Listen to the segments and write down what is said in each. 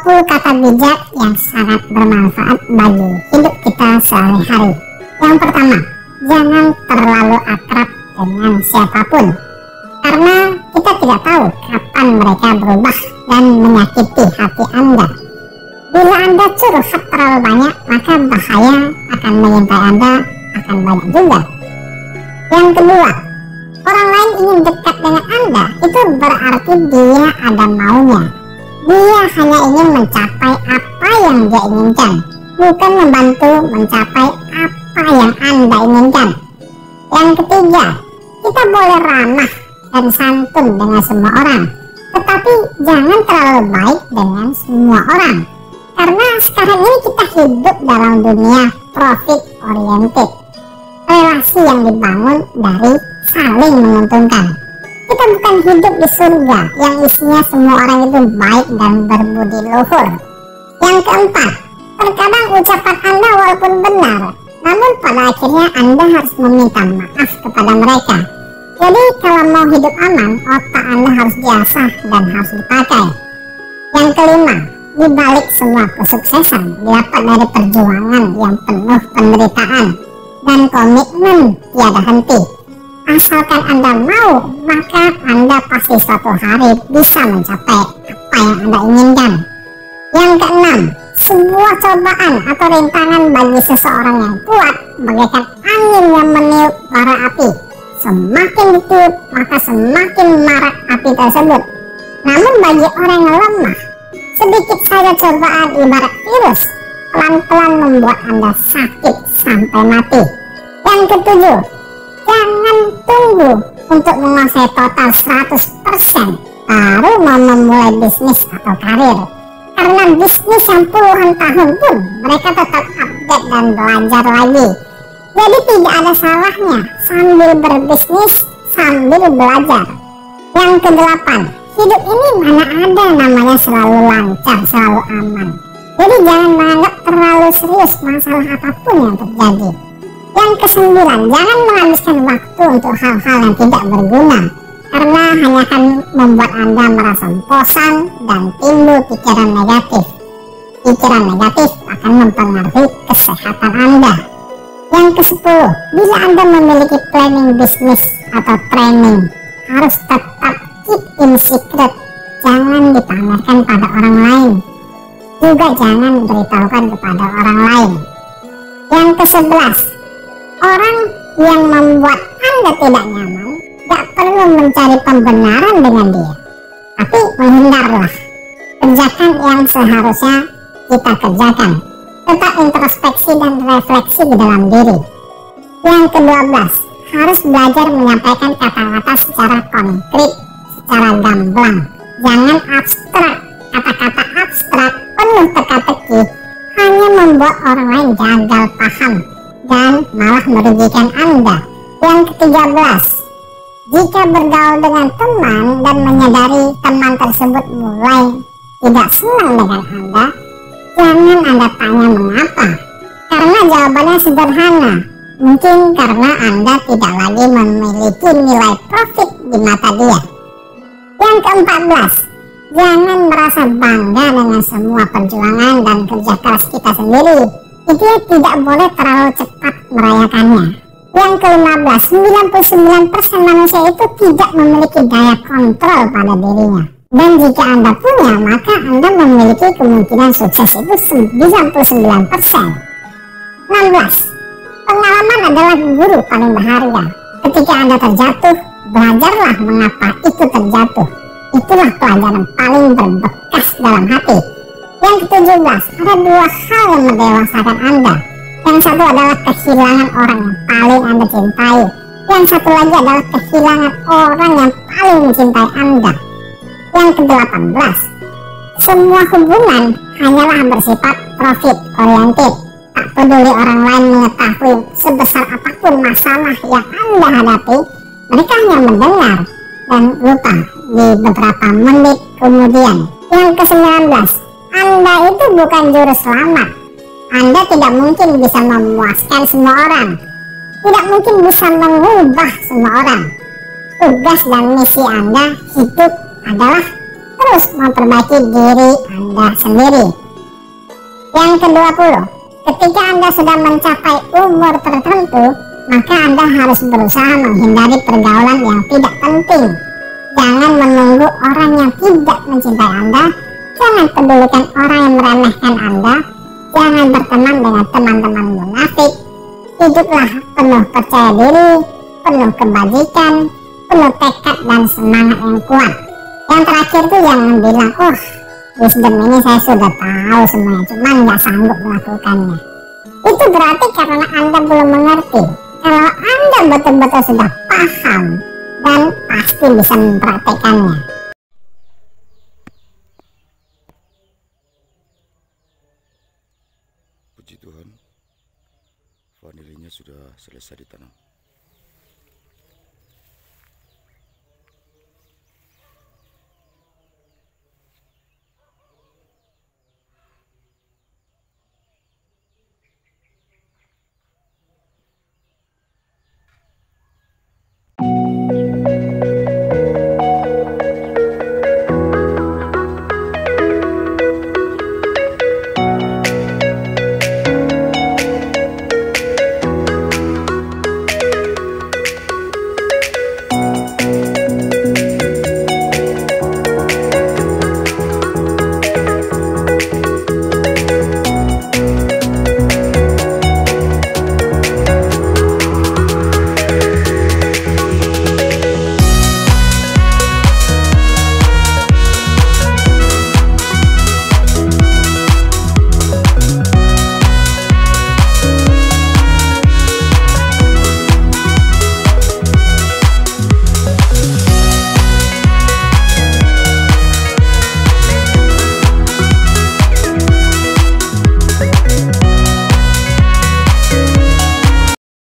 Kata bijak yang sangat bermanfaat bagi hidup kita sehari-hari. Yang pertama, jangan terlalu akrab dengan siapapun, karena kita tidak tahu kapan mereka berubah dan menyakiti hati Anda. Bila Anda curhat terlalu banyak, maka bahaya akan mengintai Anda akan banyak juga. Yang kedua, orang lain ingin dekat dengan Anda, itu berarti dia ada maunya. Dia hanya ingin mencapai apa yang dia inginkan, bukan membantu mencapai apa yang Anda inginkan. Yang ketiga, kita boleh ramah dan santun dengan semua orang, tetapi jangan terlalu baik dengan semua orang. Karena sekarang ini kita hidup dalam dunia profit oriented. Relasi yang dibangun dari saling menguntungkan. Kita bukan hidup di surga yang isinya semua orang itu baik dan berbudi luhur. Yang keempat, terkadang ucapan Anda walaupun benar, namun pada akhirnya Anda harus meminta maaf kepada mereka. Jadi kalau mau hidup aman, otak Anda harus diasah dan harus dipakai. Yang kelima, di balik semua kesuksesan didapat dari perjuangan yang penuh penderitaan dan komitmen tiada henti. Asalkan Anda mau, maka Anda pasti suatu hari bisa mencapai apa yang Anda inginkan. Yang keenam, sebuah cobaan atau rintangan bagi seseorang yang kuat bagaikan angin yang meniup bara api. Semakin ditiup, maka semakin marak api tersebut. Namun bagi orang yang lemah, sedikit saja cobaan ibarat virus, pelan-pelan membuat Anda sakit sampai mati. Yang ketujuh, jangan tunggu untuk menguasai total 100% baru mau memulai bisnis atau karir. Karena bisnis yang puluhan tahun pun mereka tetap update dan belajar lagi. Jadi tidak ada salahnya sambil berbisnis, sambil belajar. Yang kedelapan, hidup ini mana ada namanya selalu lancar, selalu aman. Jadi jangan menganggap terlalu serius masalah apapun yang terjadi. Yang kesembilan, jangan menghabiskan waktu untuk hal-hal yang tidak berguna, karena hanya akan membuat Anda merasa bosan dan timbul pikiran negatif. Pikiran negatif akan mempengaruhi kesehatan Anda. Yang kesepuluh, bila Anda memiliki planning bisnis atau training, harus tetap keep in secret, jangan dipamerkan pada orang lain, juga jangan beritahukan kepada orang lain. Yang ke-11, orang yang membuat Anda tidak nyaman gak perlu mencari pembenaran dengan dia, tapi menghindarlah. Kerjakan yang seharusnya kita kerjakan, tetap introspeksi dan refleksi di dalam diri. Yang ke-12, harus belajar menyampaikan kata-kata secara konkret, secara gamblang, jangan abstrak. Kata-kata abstrak penuh teka-teki hanya membuat orang lain gagal paham dan malah merugikan Anda. Yang ke-13, jika bergaul dengan teman dan menyadari teman tersebut mulai tidak senang dengan Anda, jangan Anda tanya mengapa. Karena jawabannya sederhana. Mungkin karena Anda tidak lagi memiliki nilai profit di mata dia. Yang ke-14, jangan merasa bangga dengan semua perjuangan dan kerja keras kita sendiri. Itu tidak boleh terlalu cepat merayakannya. Yang ke-15, 99% manusia itu tidak memiliki daya kontrol pada dirinya. Dan jika Anda punya, maka Anda memiliki kemungkinan sukses itu 99%. 16. Pengalaman adalah guru paling berharga. Ketika Anda terjatuh, belajarlah mengapa itu terjatuh. Itulah pelajaran paling berbekas dalam hati. Yang ke-17, ada dua hal yang mendewasakan Anda. Yang satu adalah kehilangan orang yang paling Anda cintai. Yang satu lagi adalah kehilangan orang yang paling mencintai Anda. Yang ke-18, semua hubungan hanyalah bersifat profit oriented. Tak peduli orang lain mengetahui sebesar apapun masalah yang Anda hadapi, mereka hanya mendengar dan lupa di beberapa menit kemudian. Yang ke-19, Anda itu bukan juru selamat. Anda tidak mungkin bisa memuaskan semua orang, tidak mungkin bisa mengubah semua orang. Tugas dan misi Anda hidup adalah terus memperbaiki diri Anda sendiri. Yang ke-20, ketika Anda sudah mencapai umur tertentu, maka Anda harus berusaha menghindari pergaulan yang tidak penting. Jangan menunggu orang yang tidak mencintai Anda. Jangan pedulikan orang yang meremehkan Anda. Jangan berteman dengan teman-teman munafik. Hiduplah penuh percaya diri, penuh kebajikan, penuh tekad dan semangat yang kuat. Yang terakhir tuh jangan bilang, oh wisdom ini saya sudah tahu semuanya, cuman nggak sanggup melakukannya. Itu berarti karena Anda belum mengerti. Kalau Anda betul-betul sudah paham dan pasti bisa mempraktekannya. Puji Tuhan, vanilinya sudah selesai ditanam.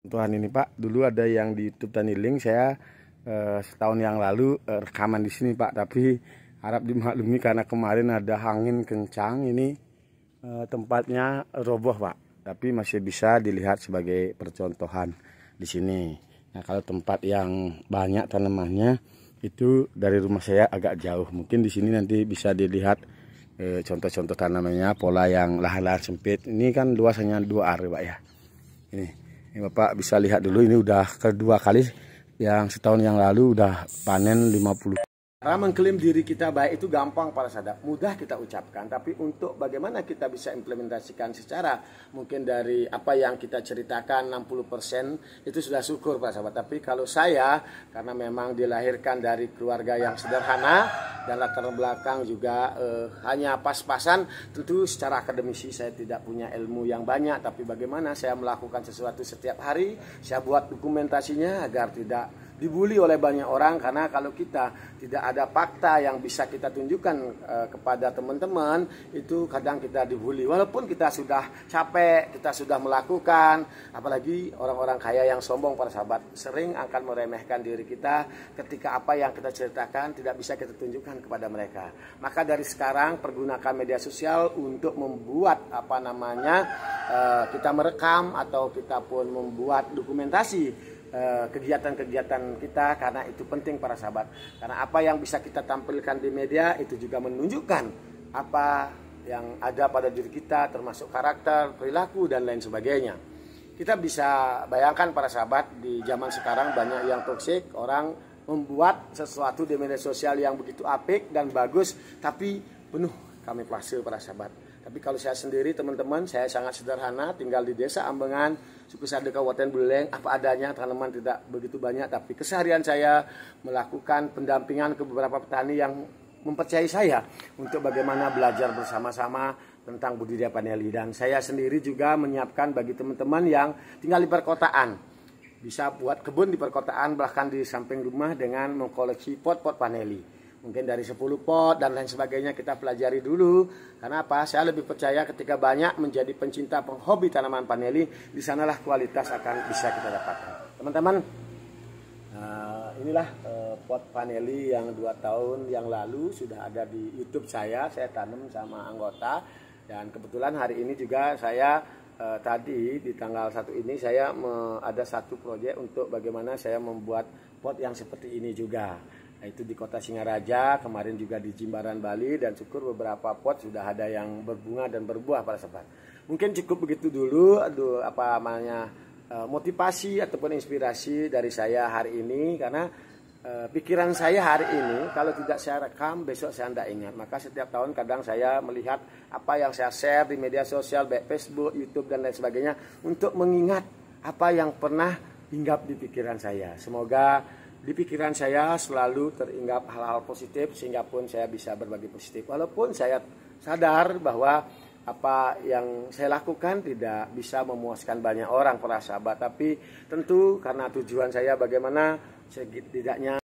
Tuhan ini Pak, dulu ada yang di YouTube Tani Link saya setahun yang lalu rekaman di sini Pak, tapi harap dimaklumi karena kemarin ada angin kencang ini tempatnya roboh Pak, tapi masih bisa dilihat sebagai percontohan di sini. Nah kalau tempat yang banyak tanamannya itu dari rumah saya agak jauh, mungkin di sini nanti bisa dilihat contoh-contoh tanamannya, pola yang lahan-lahan sempit. Ini kan luasannya 2 are Pak ya. Ini Bapak bisa lihat dulu, ini udah kedua kali, yang setahun yang lalu udah panen 50. Cara mengklaim diri kita baik itu gampang para sahabat, mudah kita ucapkan, tapi untuk bagaimana kita bisa implementasikan secara mungkin dari apa yang kita ceritakan 60% itu sudah syukur para sahabat. Tapi kalau saya karena memang dilahirkan dari keluarga yang sederhana dan latar belakang juga hanya pas-pasan, tentu secara akademisi saya tidak punya ilmu yang banyak, tapi bagaimana saya melakukan sesuatu setiap hari, saya buat dokumentasinya agar tidak dibully oleh banyak orang, karena kalau kita tidak ada fakta yang bisa kita tunjukkan kepada teman-teman, itu kadang kita dibully walaupun kita sudah capek, kita sudah melakukan. Apalagi orang-orang kaya yang sombong, para sahabat, sering akan meremehkan diri kita ketika apa yang kita ceritakan tidak bisa kita tunjukkan kepada mereka. Maka dari sekarang pergunakan media sosial untuk membuat kita merekam atau kita pun membuat dokumentasi kegiatan-kegiatan kita, karena itu penting para sahabat. Karena apa yang bisa kita tampilkan di media itu juga menunjukkan apa yang ada pada diri kita, termasuk karakter, perilaku, dan lain sebagainya. Kita bisa bayangkan para sahabat, di zaman sekarang banyak yang toksik, orang membuat sesuatu di media sosial yang begitu apik dan bagus, tapi penuh kamuflase para sahabat. Tapi kalau saya sendiri, teman-teman, saya sangat sederhana, tinggal di Desa Ambengan, Suku Sade, Kabupaten Buleleng, apa adanya, tanaman tidak begitu banyak, tapi keseharian saya melakukan pendampingan ke beberapa petani yang mempercayai saya untuk bagaimana belajar bersama-sama tentang budidaya paneli. Dan saya sendiri juga menyiapkan bagi teman-teman yang tinggal di perkotaan, bisa buat kebun di perkotaan, bahkan di samping rumah, dengan mengkoleksi pot-pot paneli. Mungkin dari 10 pot dan lain sebagainya, kita pelajari dulu. Karena apa? Saya lebih percaya ketika banyak menjadi pencinta, penghobi tanaman paneli, di sanalah kualitas akan bisa kita dapatkan. Teman-teman, inilah pot paneli yang 2 tahun yang lalu sudah ada di YouTube saya tanam sama anggota. Dan kebetulan hari ini juga saya tadi di tanggal 1 ini saya ada satu proyek untuk bagaimana saya membuat pot yang seperti ini juga. Itu di Kota Singaraja, kemarin juga di Jimbaran, Bali, dan syukur beberapa pot sudah ada yang berbunga dan berbuah para sahabat. Mungkin cukup begitu dulu motivasi ataupun inspirasi dari saya hari ini, karena pikiran saya hari ini kalau tidak saya rekam, besok saya tidak ingat. Maka setiap tahun kadang saya melihat apa yang saya share di media sosial, baik Facebook, YouTube, dan lain sebagainya, untuk mengingat apa yang pernah hinggap di pikiran saya. Semoga di pikiran saya selalu teringat hal-hal positif, sehingga pun saya bisa berbagi positif. Walaupun saya sadar bahwa apa yang saya lakukan tidak bisa memuaskan banyak orang para sahabat, tapi tentu karena tujuan saya bagaimana setidaknya